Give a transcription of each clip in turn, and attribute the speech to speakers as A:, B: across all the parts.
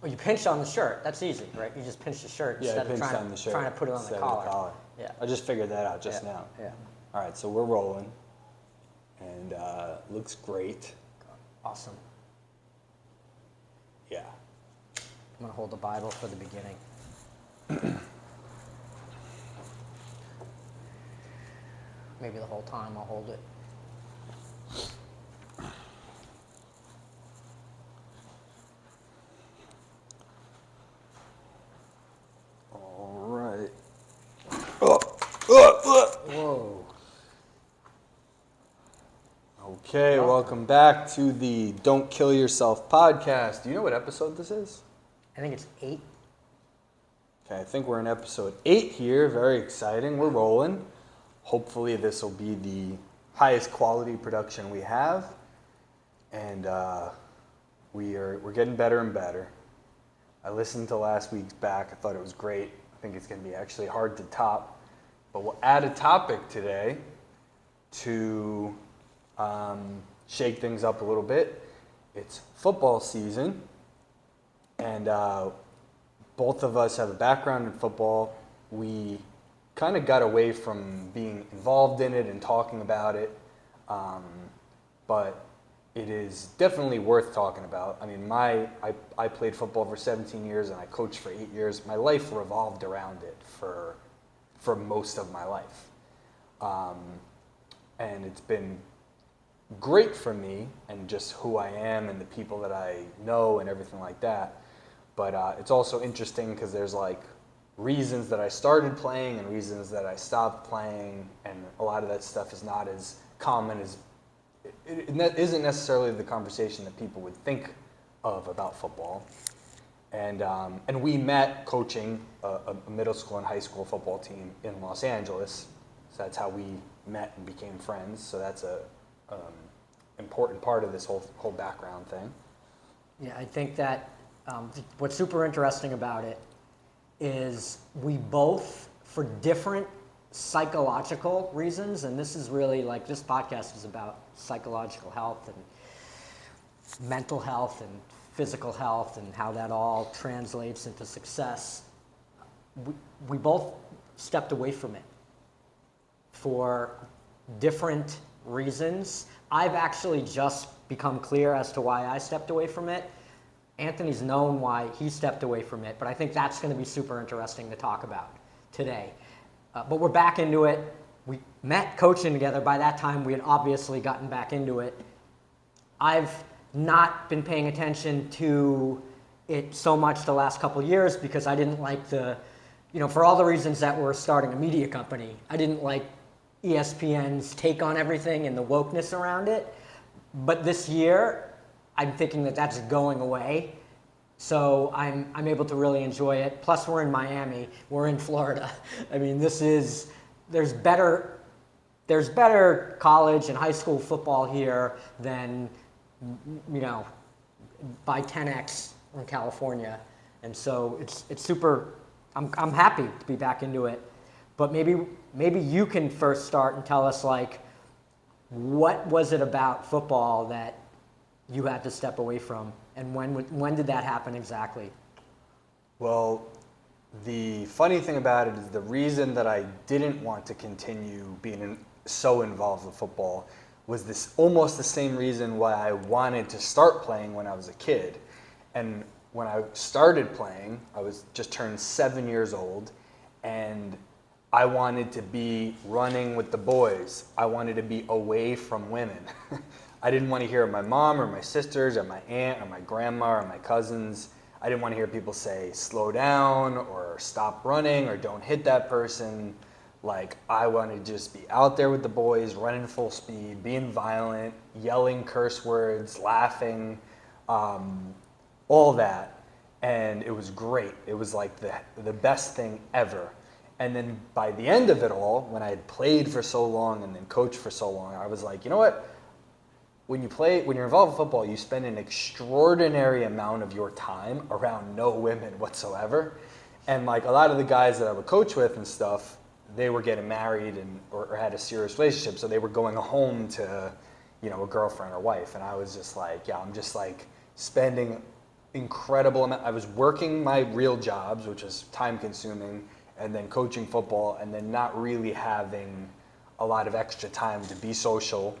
A: Well, you pinch on the shirt. That's easy, right? You just pinch the shirt
B: Yeah, I
A: instead of
B: pinched on the shirt
A: trying to put it on the
B: instead of
A: collar. Yeah.
B: I just figured that out just
A: Yeah.
B: now.
A: Yeah.
B: All right, so we're rolling, and looks great.
A: Awesome.
B: Yeah.
A: I'm going to hold the Bible for the beginning. Maybe the whole time I'll hold it.
B: All right.
A: Whoa.
B: Okay, welcome back to the Don't Kill Yourself podcast. Do you know what episode this is?
A: I think it's 8.
B: Okay, I think we're in episode 8 here. Very exciting. We're rolling. Hopefully this will be the highest quality production we have. And we're getting better and better. I listened to last week's back. I thought it was great. I think it's going to be actually hard to top. But we'll add a topic today to shake things up a little bit. It's football season. And both of us have a background in football. We kind of got away from being involved in it and talking about it. But it is definitely worth talking about. I mean, I played football for 17 years and I coached for 8 years. My life revolved around it for most of my life. And it's been great for me and just who I am and the people that I know and everything like that. But it's also interesting because there's like reasons that I started playing and reasons that I stopped playing, and a lot of that stuff is not as common as it isn't necessarily the conversation that people would think of about football. And we met coaching a middle school and high school football team in Los Angeles. So that's how we met and became friends. So that's a important part of this whole background thing.
A: Yeah, I think that what's super interesting about it is we both, for different psychological reasons, and this is really like this podcast is about psychological health and mental health and physical health and how that all translates into success. We both stepped away from it for different reasons. I've actually just become clear as to why I stepped away from it. Anthony's known why he stepped away from it, but I think that's going to be super interesting to talk about today. But we're back into it. We met coaching together. By that time, we had obviously gotten back into it. I've not been paying attention to it so much the last couple of years because I didn't like for all the reasons that we're starting a media company, I didn't like ESPN's take on everything and the wokeness around it. But this year, I'm thinking that that's going away. So I'm able to really enjoy it. Plus we're in Miami, we're in Florida. I mean, there's better college and high school football here than, by 10x in California. And so it's super, I'm happy to be back into it. But maybe you can first start and tell us like, what was it about football that you had to step away from, and when did that happen exactly?
B: Well, the funny thing about it is the reason that I didn't want to continue being so involved with football was this almost the same reason why I wanted to start playing when I was a kid. And when I started playing, I was just turned 7 years old, and I wanted to be running with the boys. I wanted to be away from women. I didn't want to hear my mom or my sisters or my aunt or my grandma or my cousins. I didn't want to hear people say slow down or stop running or don't hit that person. Like, I wanted to just be out there with the boys, running full speed, being violent, yelling curse words, laughing, all that. And it was great. It was like the best thing ever. And then by the end of it all, when I had played for so long and then coached for so long, I was like, you know what? When you're involved in football, you spend an extraordinary amount of your time around no women whatsoever. And like a lot of the guys that I would coach with and stuff, they were getting married or had a serious relationship, so they were going home to, a girlfriend or wife. And I was just like, I'm just like spending incredible amount. I was working my real jobs, which was time consuming, and then coaching football, and then not really having a lot of extra time to be social.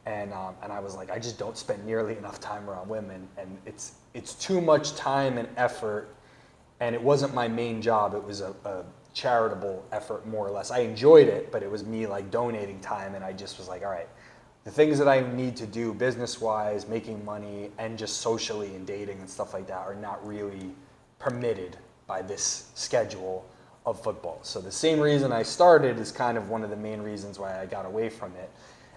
B: And I was like, I just don't spend nearly enough time around women, and it's too much time and effort. And it wasn't my main job. It was a charitable effort, more or less. I enjoyed it, but it was me like donating time, and I just was like, all right, the things that I need to do business-wise, making money, and just socially and dating and stuff like that are not really permitted by this schedule of football. So the same reason I started is kind of one of the main reasons why I got away from it.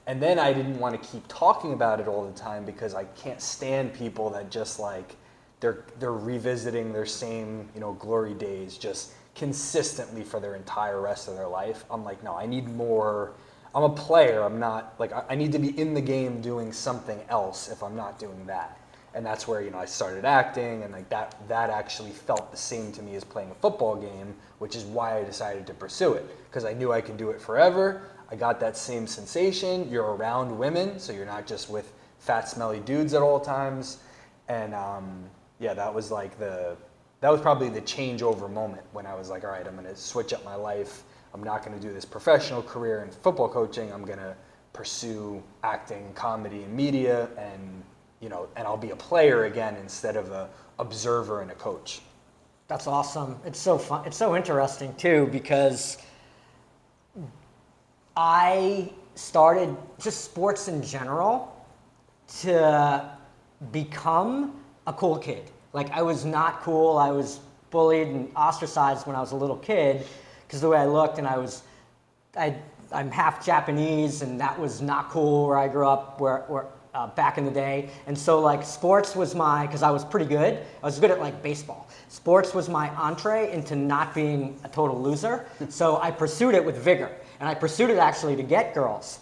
B: And then I didn't want to keep talking about it all the time because I can't stand people that just like, they're revisiting their same, glory days just consistently for their entire rest of their life. I'm like, no, I need more. I'm a player. I'm not like, I need to be in the game doing something else if I'm not doing that. And that's where, I started acting, and like that actually felt the same to me as playing a football game, which is why I decided to pursue it, because I knew I could do it forever. I got that same sensation. You're around women, so you're not just with fat, smelly dudes at all times. And that was probably the changeover moment when I was like, all right, I'm going to switch up my life. I'm not going to do this professional career in football coaching. I'm going to pursue acting, comedy, and media, and I'll be a player again instead of a observer and a coach.
A: That's awesome. It's so fun. It's so interesting too, because I started just sports in general to become a cool kid. Like, I was not cool. I was bullied and ostracized when I was a little kid because the way I looked, and I'm half Japanese, and that was not cool where I grew up, where back in the day. And so like sports was because I was pretty good. I was good at like baseball. Sports was my entree into not being a total loser. So I pursued it with vigor, and I pursued it actually to get girls.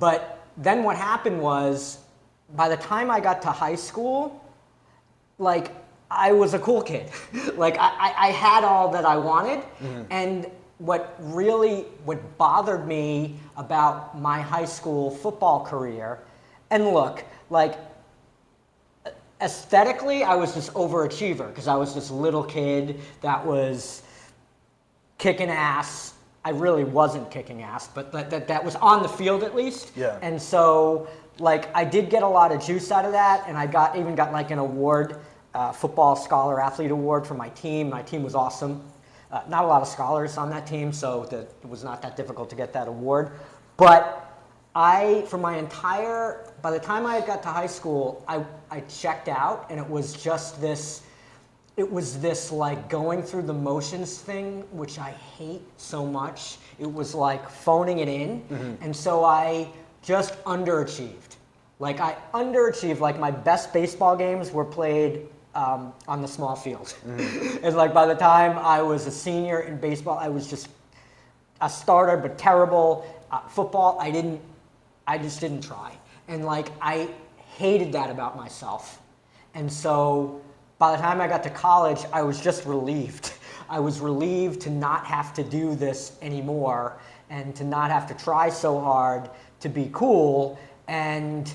A: But then what happened was, by the time I got to high school, like, I was a cool kid. Like, I had all that I wanted. Mm-hmm. And what bothered me about my high school football career, and look, like, aesthetically, I was this overachiever because I was this little kid that was kicking ass. I really wasn't kicking ass, but that was on the field at least.
B: Yeah.
A: And so, like, I did get a lot of juice out of that, and I even got like an award, football scholar athlete award for my team. My team was awesome. Not a lot of scholars on that team, so it was not that difficult to get that award. But by the time I got to high school, I checked out, and it was this like going through the motions thing, which I hate so much. It was like phoning it in. Mm-hmm. And so I just underachieved. Like, I underachieved. Like, my best baseball games were played on the small field. Mm-hmm. And like, by the time I was a senior in baseball, I was just a starter, but terrible. Football, I just didn't try. And like, I hated that about myself. And so by the time I got to college, I was just relieved. I was relieved to not have to do this anymore, and to not have to try so hard to be cool. And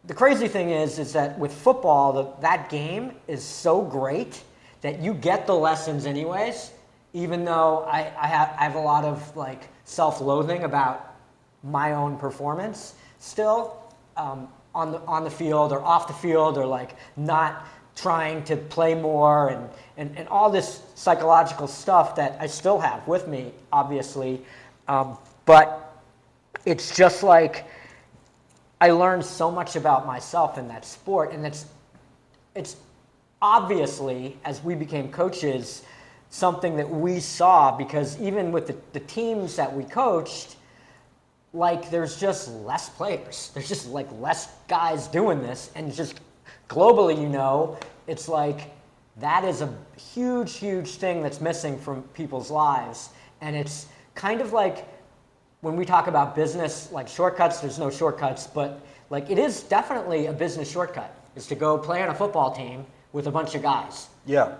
A: the crazy thing is that with football, that game is so great that you get the lessons anyways, even though I have a lot of like self-loathing about my own performance still on the field or off the field, or like not trying to play more, and all this psychological stuff that I still have with me, obviously. But it's just like, I learned so much about myself in that sport, and it's obviously, as we became coaches, something that we saw, because even with the teams that we coached, like, there's just less players. There's just like less guys doing this, and just globally, it's like that is a huge, huge thing that's missing from people's lives. And it's kind of like, when we talk about business, like shortcuts, there's no shortcuts, but like, it is definitely a business shortcut, is to go play on a football team with a bunch of guys.
B: Yeah.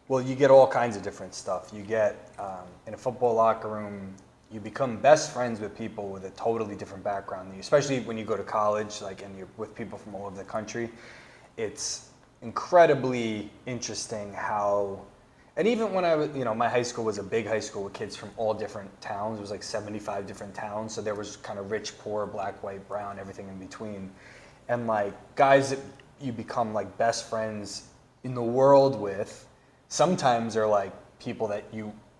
B: Well, you get all kinds of different stuff. You get, in a football locker room, you become best friends with people with a totally different background, especially when you go to college, like, and you're with people from all over the country. it's incredibly interesting how, and even when I was, my high school was a big high school with kids from all different towns. It was like 75 different towns. So there was kind of rich, poor, black, white, brown, everything in between. And like guys that you become like best friends in the world with, sometimes are like people that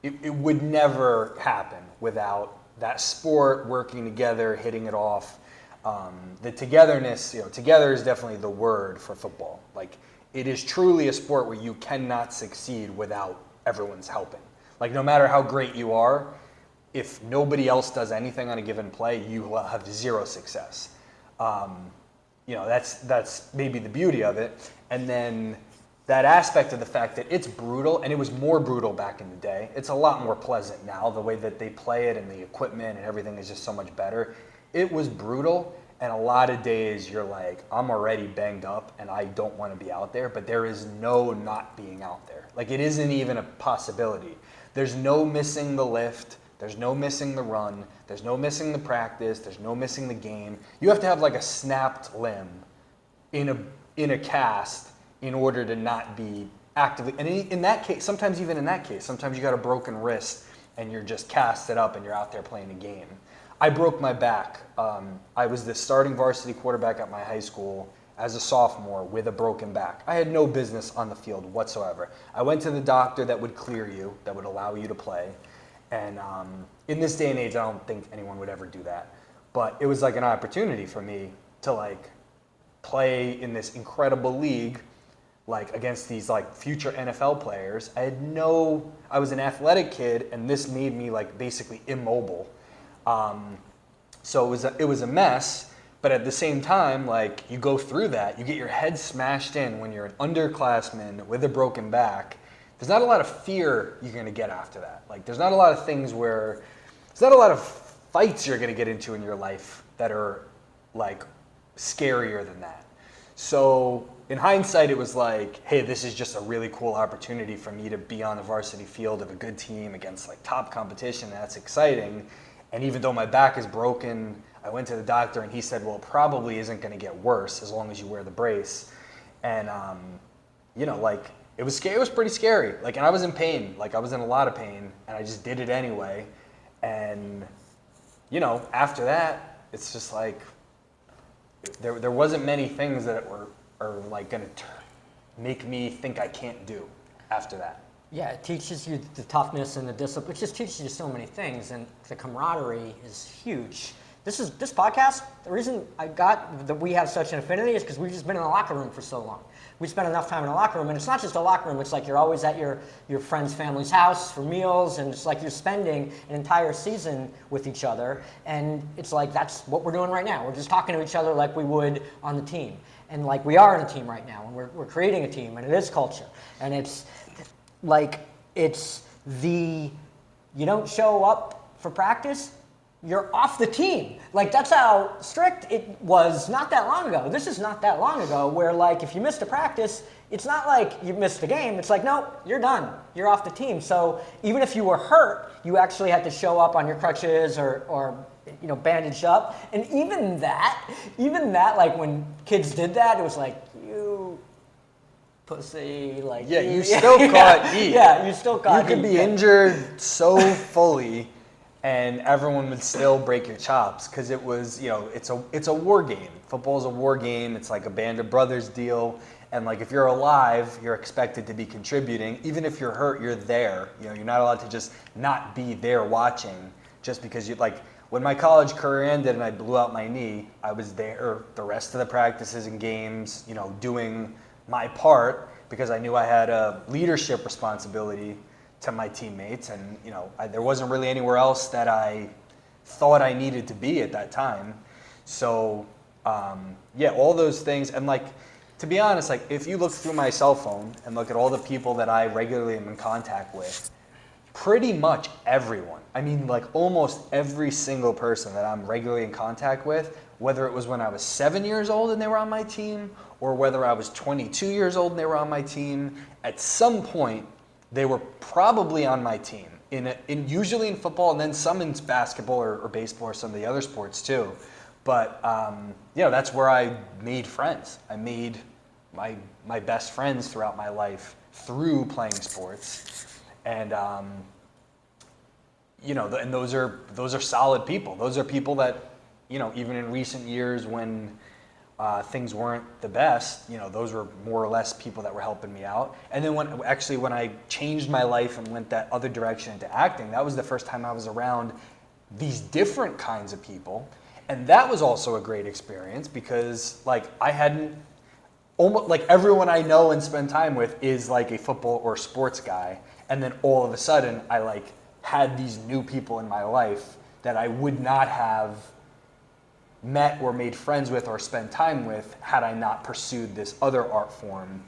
B: it would never happen without that sport, working together, hitting it off. The togetherness, together is definitely the word for football. Like, it is truly a sport where you cannot succeed without everyone's helping. Like, no matter how great you are, if nobody else does anything on a given play, you will have zero success. That's maybe the beauty of it. And then that aspect of the fact that it's brutal, and it was more brutal back in the day. It's a lot more pleasant now, the way that they play it and the equipment and everything is just so much better. It was brutal, and a lot of days you're like, I'm already banged up and I don't want to be out there, but there is no not being out there. Like, it isn't even a possibility. There's no missing the lift, there's no missing the run, there's no missing the practice, there's no missing the game. You have to have like a snapped limb in a cast in order to not be actively, and in that case, sometimes even in that case, sometimes you got a broken wrist and you're just casted up and you're out there playing a game. I broke my back. I was the starting varsity quarterback at my high school as a sophomore with a broken back. I had no business on the field whatsoever. I went to the doctor that would clear you, that would allow you to play. And in this day and age, I don't think anyone would ever do that. But it was like an opportunity for me to like play in this incredible league, like against these like future NFL players. I was an athletic kid, and this made me like basically immobile. So it was a mess, but at the same time, like, you go through that, you get your head smashed in when you're an underclassman with a broken back. There's not a lot of fear you're gonna get after that. Like, there's not a lot of fights you're gonna get into in your life that are like scarier than that. So in hindsight, it was like, hey, this is just a really cool opportunity for me to be on the varsity field of a good team against like top competition. That's exciting. And even though my back is broken, I went to the doctor and he said, well, it probably isn't going to get worse as long as you wear the brace. And, like, it was scary. It was pretty scary. Like, and I was in pain. Like, I was in a lot of pain, and I just did it anyway. And, after that, it's just like, there wasn't many things that are like going to make me think I can't do after that.
A: Yeah, it teaches you the toughness and the discipline. It just teaches you so many things, and the camaraderie is huge. This podcast, the reason that we have such an affinity is because we've just been in the locker room for so long. We spend enough time in the locker room, and it's not just a locker room. It's like you're always at your friend's family's house for meals, and it's like you're spending an entire season with each other, and it's like that's what we're doing right now. We're just talking to each other like we would on the team, and like we are in a team right now, and we're creating a team, and it is culture, and it's like you don't show up for practice, you're off the team. Like, that's how strict it was not that long ago. This is not that long ago, where like if you missed a practice, it's not like you missed a game. It's like, no, you're done. You're off the team. So even if you were hurt, you actually had to show up on your crutches or bandaged up. And even that, like when kids did that, it was like, you pussy, like,
B: yeah, you still caught heat.
A: Yeah, you still caught heat.
B: You could be injured so fully, and everyone would still break your chops because it was, it's a war game. Football is a war game. It's like a Band of Brothers deal, and like if you're alive, you're expected to be contributing. Even if you're hurt, you're there. You're not allowed to just not be there watching just because you like. When my college career ended and I blew out my knee, I was there the rest of the practices and games, doing my part because I knew I had a leadership responsibility to my teammates, and there wasn't really anywhere else that I thought I needed to be at that time. So all those things, and like, to be honest, like if you look through my cell phone and look at all the people that I regularly am in contact with, pretty much everyone, I mean like almost every single person that I'm regularly in contact with, whether it was when I was 7 years old and they were on my team, or whether I was 22 years old and they were on my team, at some point they were probably on my team. Usually in football, and then some in basketball or baseball or some of the other sports too. But that's where I made friends. I made my best friends throughout my life through playing sports, and and those are solid people. Those are people that, even in recent years when things weren't the best, those were more or less people that were helping me out. And then when I changed my life and went that other direction into acting, that was the first time I was around these different kinds of people. And that was also a great experience because I hadn't, almost like everyone I know and spend time with is like a football or sports guy. And then all of a sudden I had these new people in my life that I would not have met or made friends with or spent time with had I not pursued this other art form.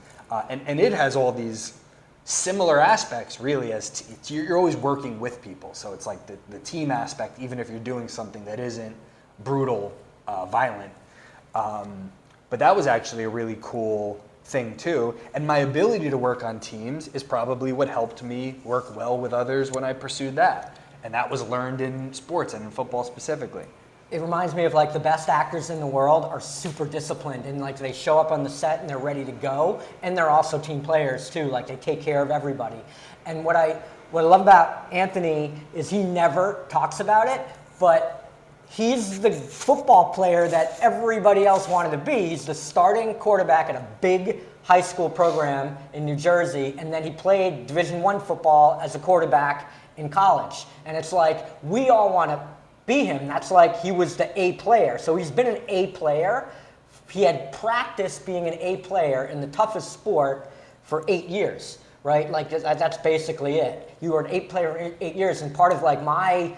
B: And it has all these similar aspects, really, as you're always working with people. So it's like the team aspect, even if you're doing something that isn't brutal, violent. But that was actually a really cool thing too. And my ability to work on teams is probably what helped me work well with others when I pursued that. And that was learned in sports and in football specifically.
A: It reminds me of the best actors in the world are super disciplined and they show up on the set and they're ready to go, and they're also team players too. They take care of everybody. And what I love about Anthony is he never talks about it, but he's the football player that everybody else wanted to be. He's the starting quarterback at a big high school program in New Jersey, and then he played Division I football as a quarterback in college. And it's we all want to be him. That's he was the A player. So he's been an A player. He had practiced being an A player in the toughest sport for 8 years, right? That's basically it. You were an A player in 8 years, and part of my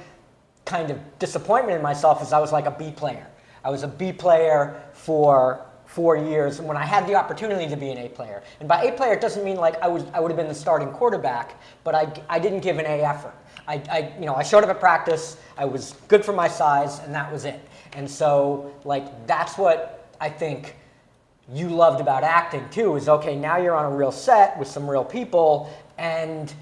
A: kind of disappointment in myself is I was a B player. I was a B player for 4 years, and when I had the opportunity to be an A player. And by A player, it doesn't mean I would have been the starting quarterback, but I didn't give an A effort. I showed up at practice, I was good for my size, and that was it. And so that's what I think you loved about acting too, is okay, now you're on a real set with some real people, and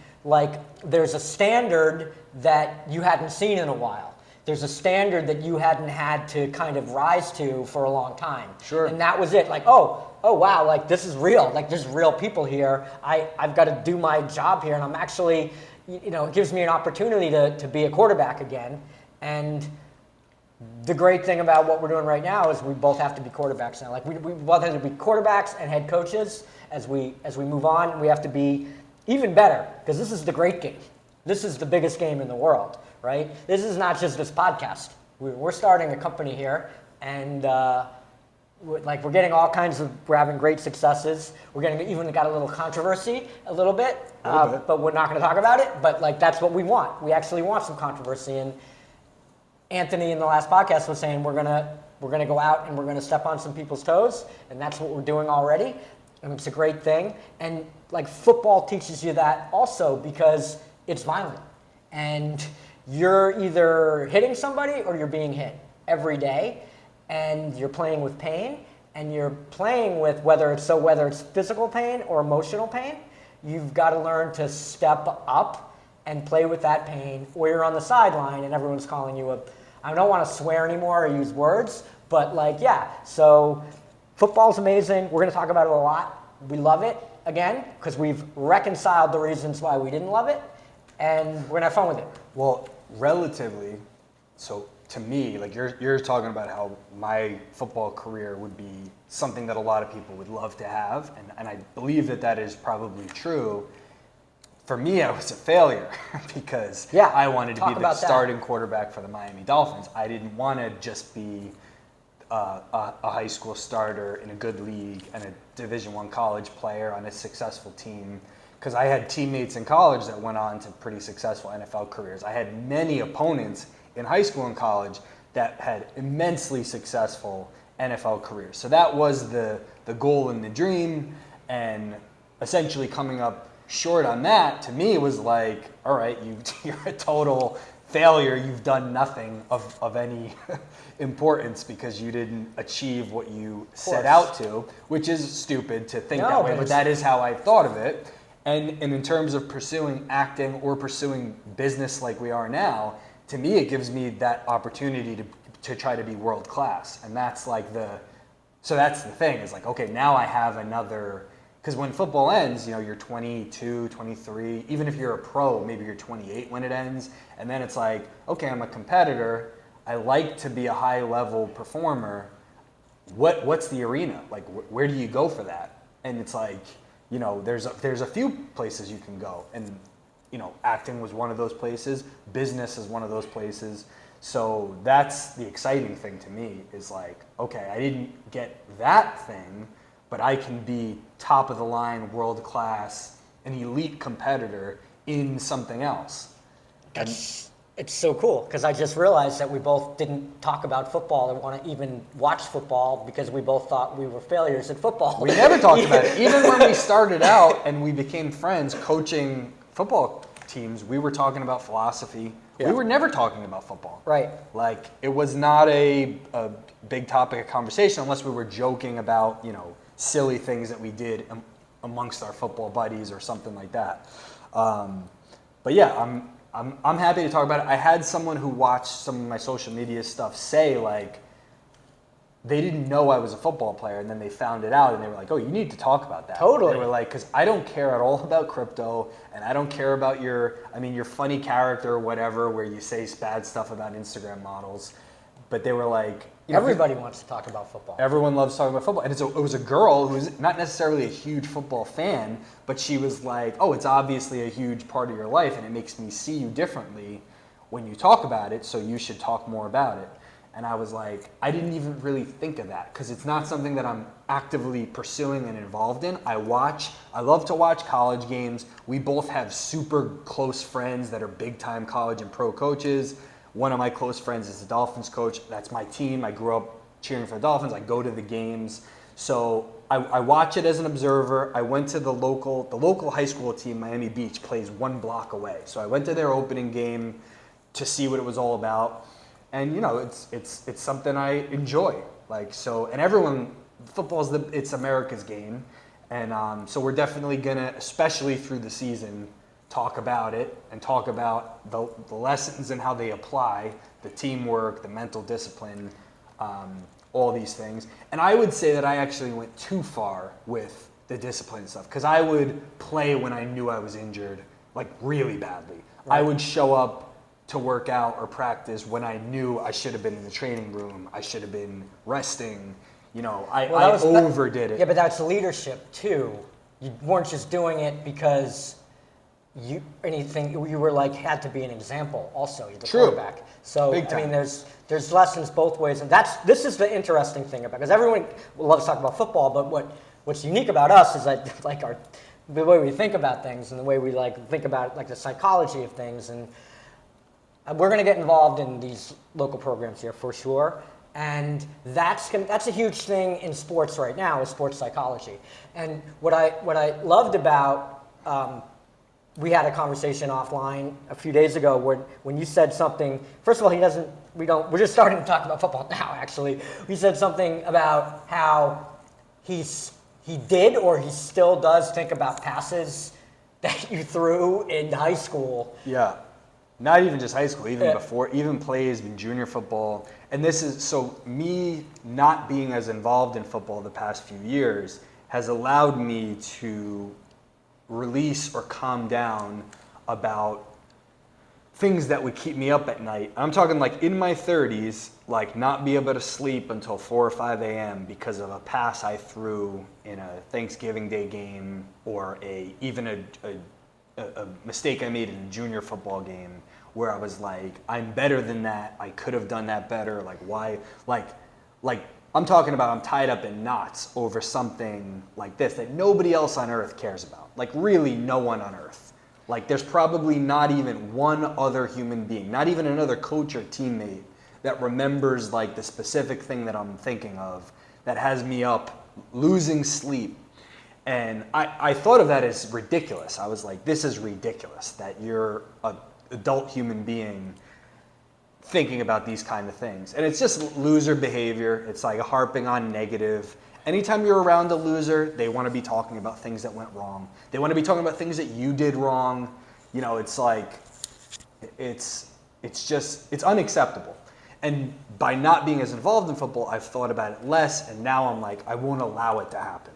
A: there's a standard that you hadn't seen in a while. There's a standard that you hadn't had to kind of rise to for a long time.
B: Sure.
A: And that was it. Oh wow, this is real. There's real people here. I've got to do my job here, and I'm actually, it gives me an opportunity to be a quarterback again. And the great thing about what we're doing right now is we both have to be quarterbacks now. We both have to be quarterbacks and head coaches as we move on. We have to be even better, because this is the great game. This is the biggest game in the world, right? This is not just this podcast. We're starting a company here, and we're getting all kinds of, we're having great successes. We're getting even got a little controversy a little bit. But we're not going to talk about it. But that's what we want. We actually want some controversy. And Anthony in the last podcast was saying we're gonna go out and we're gonna step on some people's toes, and that's what we're doing already. And it's a great thing. And football teaches you that also, because it's violent, and you're either hitting somebody or you're being hit every day, and you're playing with pain, and you're playing with whether it's physical pain or emotional pain. You've got to learn to step up and play with that pain, or you're on the sideline and everyone's calling you I don't want to swear anymore or use words, but so football's amazing. We're going to talk about it a lot. We love it, again, because we've reconciled the reasons why we didn't love it, and we're going to have fun with it.
B: Well, relatively, so to me, you're talking about how my football career would be something that a lot of people would love to have, and I believe that is probably true. For me, I was a failure because I wanted to be the starting quarterback for the Miami Dolphins. I didn't want to just be a high school starter in a good league and a Division I college player on a successful team, because I had teammates in college that went on to pretty successful NFL careers. I had many opponents in high school and college that had immensely successful NFL careers. So that was the goal and the dream, and essentially coming up short on that, to me, was all right, you're a total failure. You've done nothing of any importance because you didn't achieve what you set out to, which is stupid to think that way, but that is how I thought of it. And in terms of pursuing acting or pursuing business like we are now, to me, it gives me that opportunity to try to be world class. And that's So that's the thing, is like, okay, now I have another, because when football ends, you know, you're 22, 23, even if you're a pro, maybe you're 28 when it ends, and then it's like, okay, I'm a competitor, I like to be a high level performer, what's the arena? Like, where do you go for that? And it's like, you know, there's a few places you can go, and, you know, acting was one of those places, business is one of those places. So that's the exciting thing to me, is like, okay, I didn't get that thing, but I can be top of the line, world class, an elite competitor in something else.
A: It's so cool, because I just realized that we both didn't talk about football or want to even watch football because we both thought we were failures at football.
B: We never talked about it. Even when we started out and we became friends coaching football teams, we were talking about philosophy.
A: Yeah.
B: We were never talking about football.
A: Right.
B: Like, it was not a big topic of conversation unless we were joking about, you know, silly things that we did amongst our football buddies or something like that. But yeah, I'm happy to talk about it. I had someone who watched some of my social media stuff say, like, they didn't know I was a football player, and then they found it out, and they were like, oh, you need to talk about that.
A: Totally.
B: They were like, because I don't care at all about crypto, and I don't care about your funny character or whatever, where you say bad stuff about Instagram models. But they were like, you know,
A: Everybody wants to talk about football.
B: everyone loves talking about football. And it was a girl who's not necessarily a huge football fan, but she was like, oh, it's obviously a huge part of your life, and it makes me see you differently when you talk about it, so you should talk more about it. And I was like, I didn't even really think of that, because it's not something that I'm actively pursuing and involved in. I love to watch college games. We both have super close friends that are big time college and pro coaches. One of my close friends is the Dolphins coach. That's my team. I grew up cheering for the Dolphins. I go to the games. So I watch it as an observer. I went to the local high school team, Miami Beach, plays 1 block away. So I went to their opening game to see what it was all about. And, you know, it's something I enjoy. Like, so, and everyone, football's it's America's game. And so we're definitely gonna, especially through the season, talk about it and talk about the lessons and how they apply, the teamwork, the mental discipline, all these things. And I would say that I actually went too far with the discipline stuff, because I would play when I knew I was injured, like really badly. Right. I would show up to work out or practice when I knew I should have been in the training room, I should have been resting. You know, I overdid it.
A: Yeah, but that's leadership too. You weren't just doing it because you were like, had to be an example also. You're the quarterback. So I mean, there's lessons both ways, and this is the interesting thing about, because everyone loves to talk about football, but what's unique about us is that like the way we think about things and the way we like think about like the psychology of things, and we're going to get involved in these local programs here for sure. And that's a huge thing in sports right now, is sports psychology. And what I loved about, we had a conversation offline a few days ago when you said something. First of all, we're just starting to talk about football now, actually. We said something about how he did, or he still does, think about passes that you threw in high school.
B: Yeah. Not even just high school, even before, even plays in junior football. And this is, so me not being as involved in football the past few years has allowed me to release or calm down about things that would keep me up at night. I'm talking like in my 30s, like not be able to sleep until 4 or 5 a.m. because of a pass I threw in a Thanksgiving Day game, or even a mistake I made in a junior football game, where I was like, I'm better than that. I could have done that better. Like, why? Like I'm talking about, I'm tied up in knots over something like this that nobody else on earth cares about. Like, really no one on earth. Like, there's probably not even one other human being, not even another coach or teammate, that remembers like the specific thing that I'm thinking of that has me up losing sleep. And I thought of that as ridiculous. I was like, this is ridiculous that you're an adult human being thinking about these kind of things. And it's just loser behavior. It's like harping on negative. Anytime you're around a loser, they want to be talking about things that went wrong. They want to be talking about things that you did wrong. You know, it's like, it's unacceptable. And by not being as involved in football, I've thought about it less, and now I'm like, I won't allow it to happen.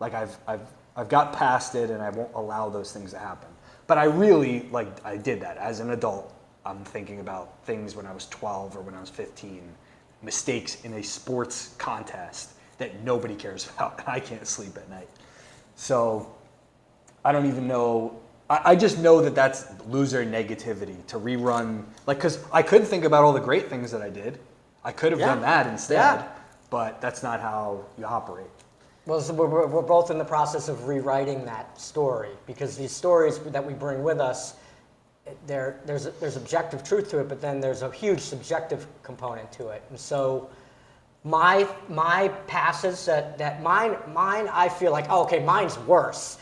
B: Like I've got past it, and I won't allow those things to happen. But I really, I did that as an adult. I'm thinking about things when I was 12 or when I was 15, mistakes in a sports contest that nobody cares about, and I can't sleep at night. So I don't even know. I just know that that's loser negativity to rerun. Because I could think about all the great things that I did. I could have done that instead, but that's not how you operate.
A: Well, so we're both in the process of rewriting that story, because these stories that we bring with us, there's objective truth to it, but then there's a huge subjective component to it. And so my passes that mine I feel like, oh, okay, mine's worse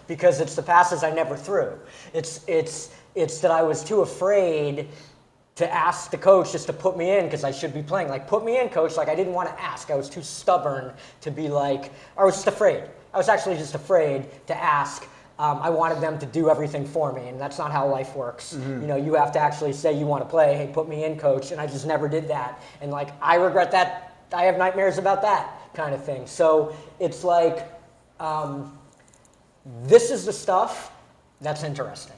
A: because it's the passes I never threw. It's that I was too afraid to ask the coach just to put me in because I should be playing. Like, put me in, coach. Like, I didn't want to ask. I was too stubborn to be like, or I was just afraid. I was actually just afraid to ask. I wanted them to do everything for me, and that's not how life works. You know, you have to actually say you want to play. Hey, put me in, coach. And I just never did that. And like, I regret that. I have nightmares about that kind of thing. So it's like, this is the stuff that's interesting.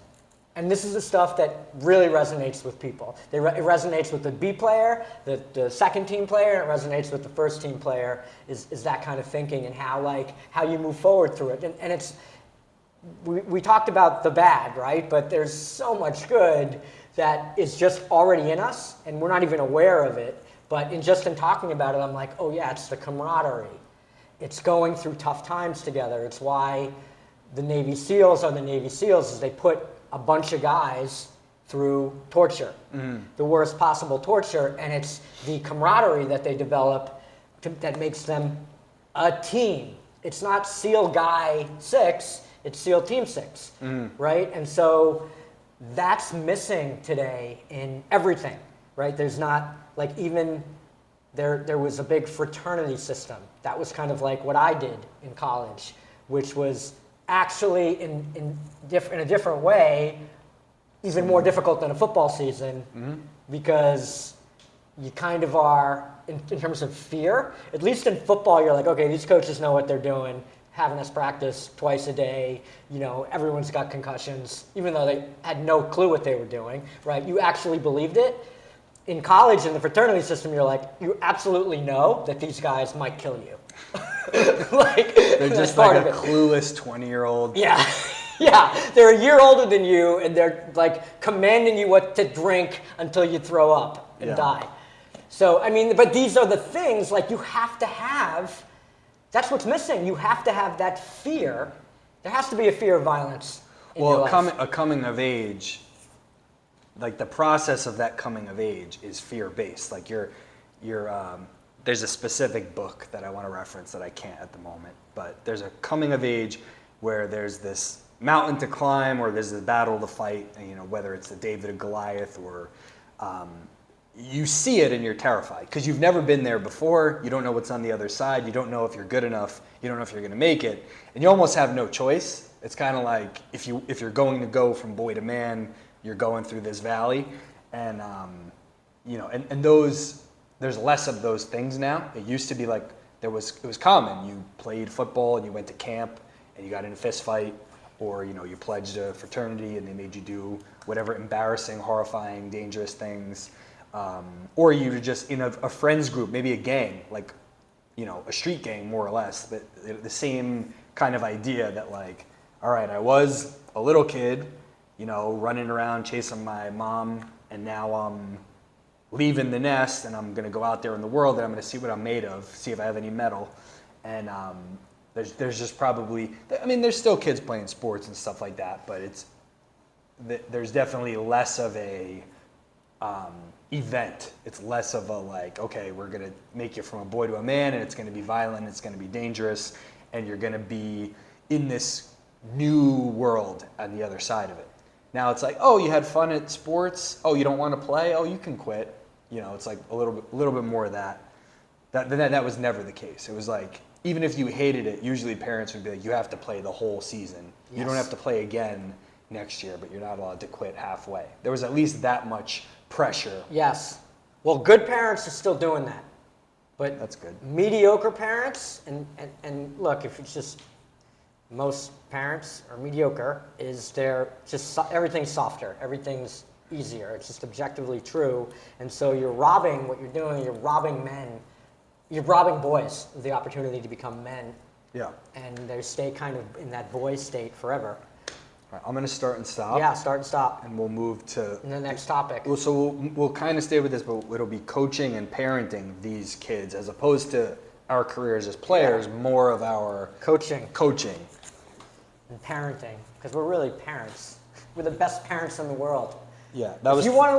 A: And this is the stuff that really resonates with people. It resonates with the B player, the second team player, and it resonates with the first team player, is that kind of thinking and how you move forward through it. And it's, we talked about the bad, right? But there's so much good that is just already in us, and we're not even aware of it. But in talking about it, I'm like, oh yeah, it's the camaraderie. It's going through tough times together. It's why the Navy SEALs are the Navy SEALs, is they put a bunch of guys through torture, the worst possible torture, and it's the camaraderie that they develop that makes them a team. It's not SEAL Guy 6, it's SEAL Team 6, right? And so that's missing today in everything, right? There's not, like, even there was a big fraternity system. That was kind of like what I did in college, which was actually in a different way even more difficult than a football season, because you kind of are, in terms of fear, at least in football, you're like, okay, these coaches know what they're doing, having us practice twice a day, you know, everyone's got concussions, even though they had no clue what they were doing, right? You actually believed it. In college, in the fraternity system, you're like, you absolutely know that these guys might kill you. Like,
B: they're just like a clueless 20-year-old.
A: Yeah. Yeah, they're a year older than you, and they're like commanding you what to drink until you throw up and die. So, I mean, but these are the things, like, you have to have, that's what's missing. You have to have that fear. There has to be a fear of violence in your life.
B: A coming of age, like, the process of that coming of age is fear-based. Like, there's a specific book that I want to reference that I can't at the moment, but there's a coming of age where there's this mountain to climb, or there's a battle to fight, you know, whether it's the David and Goliath, or you see it and you're terrified because you've never been there before. You don't know what's on the other side. You don't know if you're good enough. You don't know if you're going to make it, and you almost have no choice. It's kind of like if you're going to go from boy to man, you're going through this valley, and you know, and there's less of those things now. It used to be like it was common. You played football and you went to camp and you got in a fist fight, or, you know, you pledged a fraternity and they made you do whatever embarrassing, horrifying, dangerous things, or you were just in a friends group, maybe a gang, like, you know, a street gang more or less, but the same kind of idea that, like, all right, I was a little kid, you know, running around chasing my mom, and now I'm leaving the nest and I'm going to go out there in the world and I'm going to see what I'm made of, see if I have any metal. And there's just probably, I mean, there's still kids playing sports and stuff like that, but there's definitely less of a event. It's less of a, like, okay, we're going to make you from a boy to a man, and it's going to be violent, it's going to be dangerous, and you're going to be in this new world on the other side of it. Now it's like, oh, you had fun at sports. Oh, you don't want to play. Oh, you can quit. You know, it's like a little bit more of that. That was never the case. It was like, even if you hated it, usually parents would be like, you have to play the whole season. Yes. You don't have to play again next year, but you're not allowed to quit halfway. There was at least that much pressure.
A: Yes. Well, good parents are still doing that. But
B: That's good.
A: mediocre parents, and look, if it's just most parents are mediocre, is they're just everything's softer, everything's easier. It's just objectively true, and so you're robbing what you're doing. You're robbing men, you're robbing boys of the opportunity to become men,
B: Yeah.
A: and they stay kind of in that boy state forever.
B: All right, I'm going to start and stop.
A: Yeah, start and stop.
B: And we'll move to.
A: And the next topic.
B: Well, so we'll kind of stay with this, but it'll be coaching and parenting these kids as opposed to our careers as players, more of our
A: Coaching
B: coaching.
A: and parenting, because we're really parents. We're the best parents in the world.
B: Yeah, that
A: If
B: was.
A: you want to